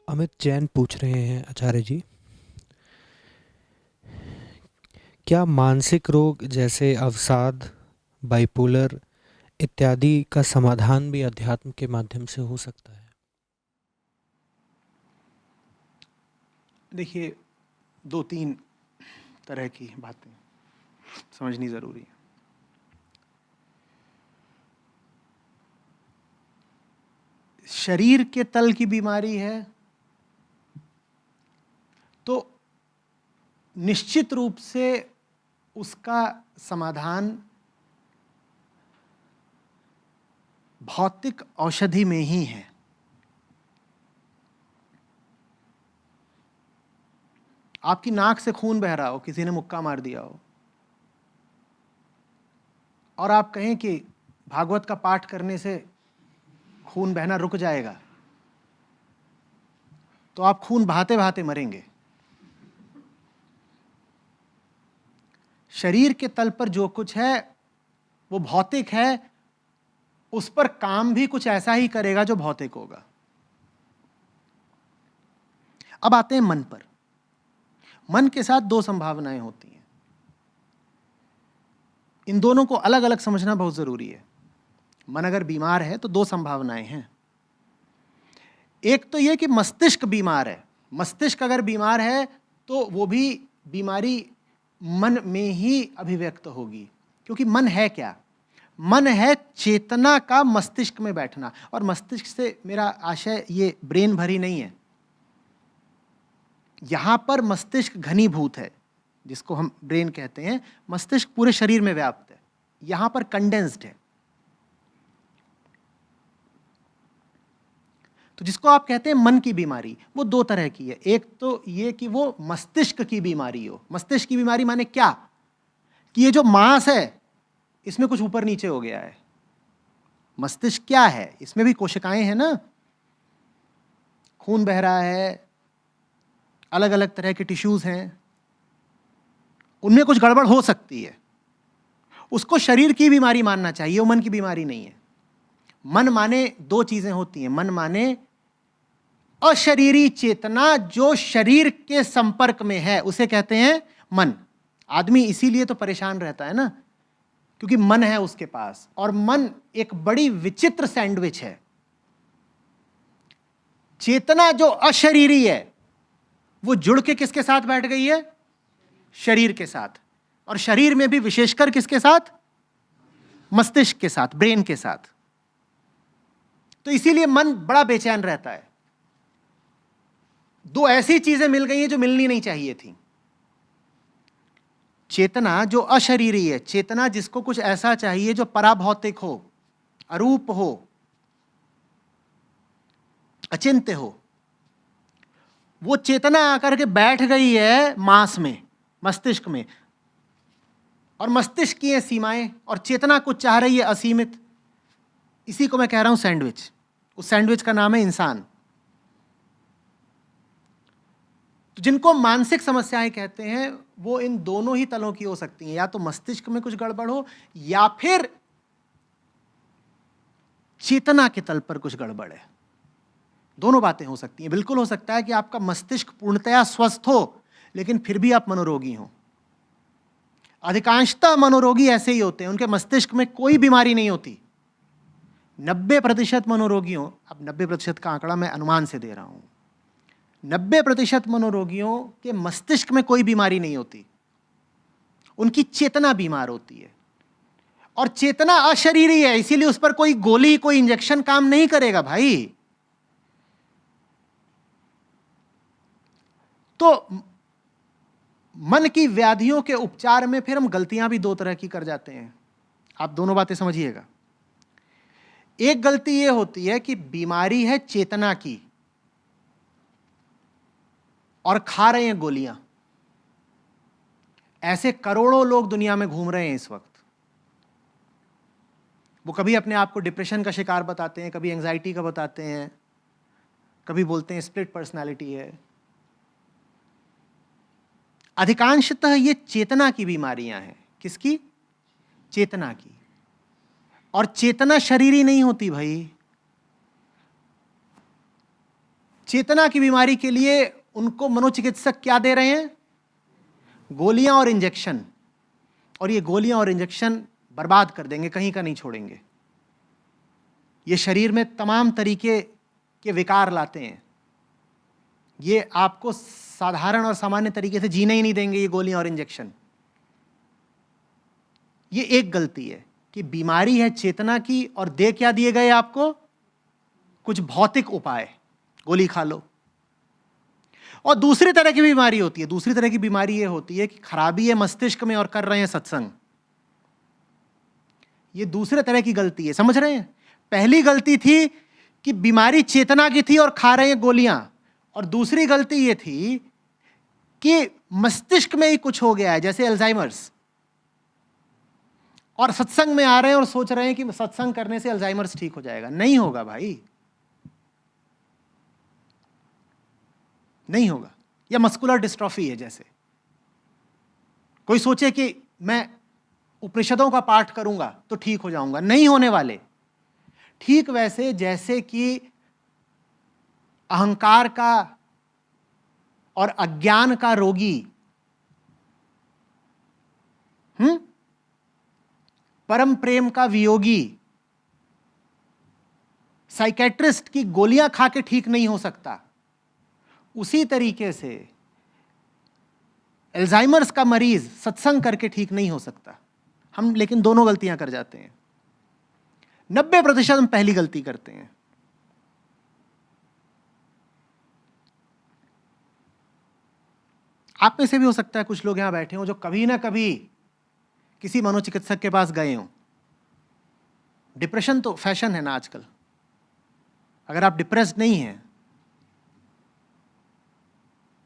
अमित जैन पूछ रहे हैं, आचार्य जी, क्या मानसिक रोग जैसे अवसाद, बाइपोलर इत्यादि का समाधान भी अध्यात्म के माध्यम से हो सकता है? देखिए, 2-3 तरह की बातें समझनी ज़रूरी है। शरीर के तल की बीमारी है तो निश्चित रूप से उसका समाधान भौतिक औषधि में ही है। आपकी नाक से खून बह रहा हो, किसी ने मुक्का मार दिया हो, और आप कहें कि भागवत का पाठ करने से खून बहना रुक जाएगा, तो आप खून बहाते बहाते मरेंगे। शरीर के तल पर जो कुछ है वो भौतिक है, उस पर काम भी कुछ ऐसा ही करेगा जो भौतिक होगा। अब आते हैं मन पर। मन के साथ दो संभावनाएं होती हैं, इन दोनों को अलग अलग समझना बहुत जरूरी है। मन अगर बीमार है तो दो संभावनाएं हैं। एक तो यह कि मस्तिष्क बीमार है। मस्तिष्क अगर बीमार है तो वो भी बीमारी मन में ही अभिव्यक्त होगी, क्योंकि मन है क्या? मन है चेतना का मस्तिष्क में बैठना। और मस्तिष्क से मेरा आशय ये ब्रेन भरी नहीं है। यहां पर मस्तिष्क घनीभूत है, जिसको हम ब्रेन कहते हैं। मस्तिष्क पूरे शरीर में व्याप्त है, यहां पर कंडेंस्ड है। तो जिसको आप कहते हैं मन की बीमारी, वो दो तरह की है। एक तो ये कि वो मस्तिष्क की बीमारी हो। मस्तिष्क की बीमारी माने क्या? कि ये जो मांस है इसमें कुछ ऊपर नीचे हो गया है। मस्तिष्क क्या है? इसमें भी कोशिकाएं हैं ना, खून बह रहा है, अलग अलग तरह के टिश्यूज हैं, उनमें कुछ गड़बड़ हो सकती है। उसको शरीर की बीमारी मानना चाहिए, वो मन की बीमारी नहीं है। मन माने दो चीजें होती हैं। मन माने अशरीरी चेतना जो शरीर के संपर्क में है, उसे कहते हैं मन। आदमी इसीलिए तो परेशान रहता है ना, क्योंकि मन है उसके पास। और मन एक बड़ी विचित्र सैंडविच है। चेतना जो अशरीरी है वो जुड़ के किसके साथ बैठ गई है? शरीर के साथ। और शरीर में भी विशेषकर किसके साथ? मस्तिष्क के साथ, ब्रेन के साथ। तो इसीलिए मन बड़ा बेचैन रहता है। दो ऐसी चीजें मिल गई हैं जो मिलनी नहीं चाहिए थी। चेतना जो अशरीरी है, चेतना जिसको कुछ ऐसा चाहिए जो पराभौतिक हो, अरूप हो, अचिंत्य हो, वो चेतना आकर के बैठ गई है मांस में, मस्तिष्क में। और मस्तिष्क की है सीमाएं, और चेतना कुछ चाह रही है असीमित। इसी को मैं कह रहा हूं सैंडविच। उस सैंडविच का नाम है इंसान। तो जिनको मानसिक समस्याएं कहते हैं वो इन दोनों ही तलों की हो सकती हैं। या तो मस्तिष्क में कुछ गड़बड़ हो, या फिर चेतना के तल पर कुछ गड़बड़ है। दोनों बातें हो सकती हैं। बिल्कुल हो सकता है कि आपका मस्तिष्क पूर्णतया स्वस्थ हो लेकिन फिर भी आप मनोरोगी हो। अधिकांशतः मनोरोगी ऐसे ही होते हैं, उनके मस्तिष्क में कोई बीमारी नहीं होती। 90% मनोरोगियों, अब 90% का आंकड़ा मैं अनुमान से दे रहा हूं, 90% मनोरोगियों के मस्तिष्क में कोई बीमारी नहीं होती, उनकी चेतना बीमार होती है। और चेतना अशरीरी है, इसीलिए उस पर कोई गोली, कोई इंजेक्शन काम नहीं करेगा भाई। तो मन की व्याधियों के उपचार में फिर हम गलतियां भी दो तरह की कर जाते हैं। आप दोनों बातें समझिएगा। एक गलती यह होती है कि बीमारी है चेतना की और खा रहे हैं गोलियां। ऐसे करोड़ों लोग दुनिया में घूम रहे हैं इस वक्त। वो कभी अपने आप को डिप्रेशन का शिकार बताते हैं, कभी एंजाइटी का बताते हैं, कभी बोलते हैं स्प्लिट पर्सनालिटी है। अधिकांशतः ये चेतना की बीमारियां हैं। किसकी? चेतना की। और चेतना शरीरी नहीं होती भाई। चेतना की बीमारी के लिए उनको मनोचिकित्सक क्या दे रहे हैं? गोलियां और इंजेक्शन। और ये गोलियां और इंजेक्शन बर्बाद कर देंगे, कहीं का नहीं छोड़ेंगे। ये शरीर में तमाम तरीके के विकार लाते हैं। ये आपको साधारण और सामान्य तरीके से जीने ही नहीं देंगे, ये गोलियां और इंजेक्शन। ये एक गलती है कि बीमारी है चेतना की और दे क्या दिए गए आपको? कुछ भौतिक उपाय, गोली खा लो। और दूसरी तरह की बीमारी होती है, दूसरी तरह की बीमारी ये होती है कि खराबी है मस्तिष्क में और कर रहे हैं सत्संग। ये दूसरे तरह की गलती है, समझ रहे हैं? पहली गलती थी कि बीमारी चेतना की थी और खा रहे हैं गोलियां, और दूसरी गलती ये थी कि मस्तिष्क में ही कुछ हो गया है, जैसे अल्जाइमर्स, और सत्संग में आ रहे हैं और सोच रहे हैं कि सत्संग करने से अल्जाइमर्स ठीक हो जाएगा। नहीं होगा भाई, नहीं होगा। या मस्कुलर डिस्ट्रॉफी है, जैसे कोई सोचे कि मैं उपनिषदों का पाठ करूंगा तो ठीक हो जाऊंगा, नहीं होने वाले। ठीक वैसे जैसे कि अहंकार का और अज्ञान का रोगी परम प्रेम का वियोगी साइकेट्रिस्ट की गोलियां खा के ठीक नहीं हो सकता, उसी तरीके से अल्जाइमर्स का मरीज सत्संग करके ठीक नहीं हो सकता। हम लेकिन दोनों गलतियां कर जाते हैं। 90% हम पहली गलती करते हैं। आप में से भी हो सकता है कुछ लोग यहां बैठे हो जो कभी ना कभी किसी मनोचिकित्सक के पास गए हो। डिप्रेशन तो फैशन है ना आजकल। अगर आप डिप्रेस्ड नहीं हैं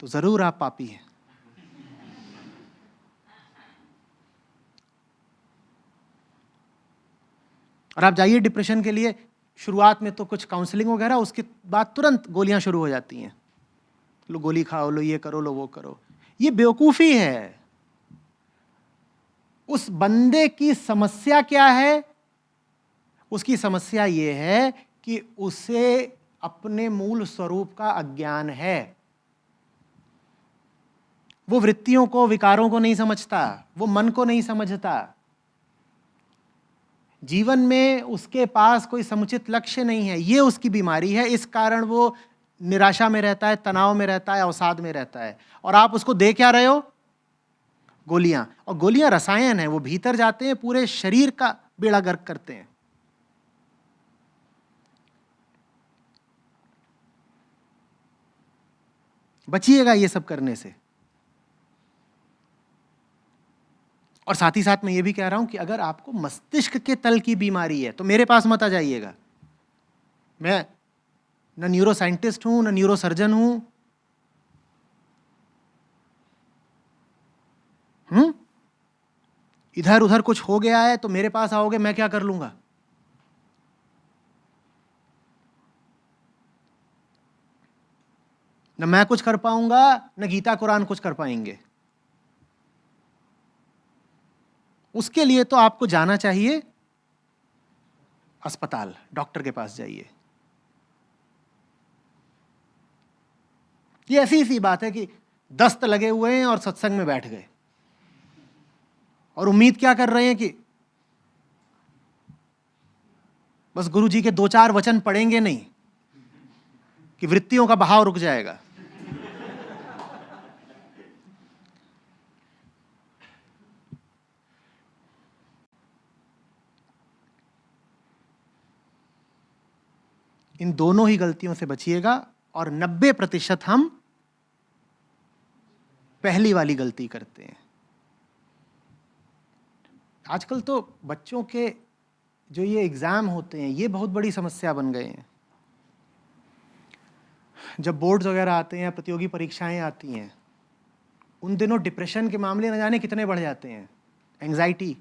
तो जरूर आप पापी हैं। और आप जाइए डिप्रेशन के लिए, शुरुआत में तो कुछ काउंसलिंग वगैरह, उसके बाद तुरंत गोलियां शुरू हो जाती हैं। लो गोली खाओ, लो ये करो, लो वो करो। ये बेवकूफ़ी है। उस बंदे की समस्या क्या है? उसकी समस्या ये है कि उसे अपने मूल स्वरूप का अज्ञान है। वो वृत्तियों को, विकारों को नहीं समझता, वो मन को नहीं समझता। जीवन में उसके पास कोई समुचित लक्ष्य नहीं है, ये उसकी बीमारी है। इस कारण वो निराशा में रहता है, तनाव में रहता है, अवसाद में रहता है। और आप उसको दे क्या रहे हो? गोलियां। और गोलियां रसायन है, वो भीतर जाते हैं, पूरे शरीर का बेड़ा गर्क करते हैं। बचिएगा ये सब करने से। और साथ ही साथ मैं ये भी कह रहा हूं कि अगर आपको मस्तिष्क के तल की बीमारी है तो मेरे पास मत आ जाइएगा। मैं न न्यूरो साइंटिस्ट हूं, न न्यूरो सर्जन हूं। इधर उधर कुछ हो गया है तो मेरे पास आओगे, मैं क्या कर लूंगा? न मैं कुछ कर पाऊंगा, न गीता कुरान कुछ कर पाएंगे। उसके लिए तो आपको जाना चाहिए अस्पताल, डॉक्टर के पास जाइए। ये ऐसी सी बात है कि दस्त लगे हुए हैं और सत्संग में बैठ गए और उम्मीद क्या कर रहे हैं कि बस गुरु जी के 2-4 वचन पढ़ेंगे नहीं कि वृत्तियों का बहाव रुक जाएगा। इन दोनों ही गलतियों से बचिएगा। और 90% हम पहली वाली गलती करते हैं। आजकल तो बच्चों के जो ये एग्ज़ाम होते हैं, ये बहुत बड़ी समस्या बन गए हैं। जब बोर्ड्स वगैरह आते हैं, प्रतियोगी परीक्षाएं आती हैं, उन दिनों डिप्रेशन के मामले न जाने कितने बढ़ जाते हैं, एंग्जाइटी।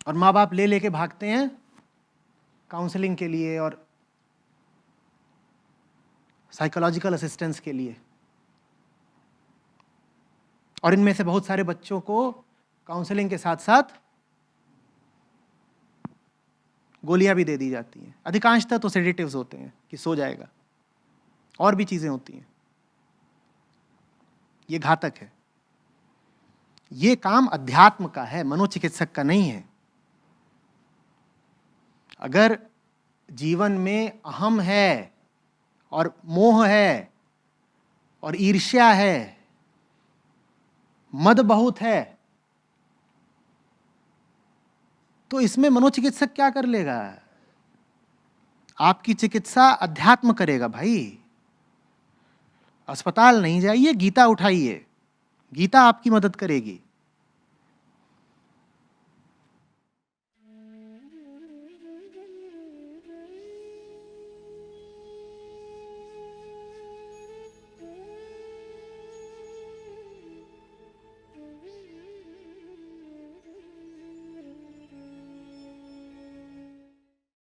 और माँ बाप ले लेके भागते हैं काउंसलिंग के लिए और साइकोलॉजिकल असिस्टेंस के लिए। और इनमें से बहुत सारे बच्चों को काउंसलिंग के साथ साथ गोलियां भी दे दी जाती हैं, अधिकांशतः तो सेडेटिव्स होते हैं कि सो जाएगा, और भी चीजें होती हैं। ये घातक है। ये काम अध्यात्म का है, मनोचिकित्सक का नहीं है। अगर जीवन में अहम है और मोह है और ईर्ष्या है, मद बहुत है, तो इसमें मनोचिकित्सक क्या कर लेगा? आपकी चिकित्सा अध्यात्म करेगा भाई। अस्पताल नहीं जाइए, गीता उठाइए, गीता आपकी मदद करेगी।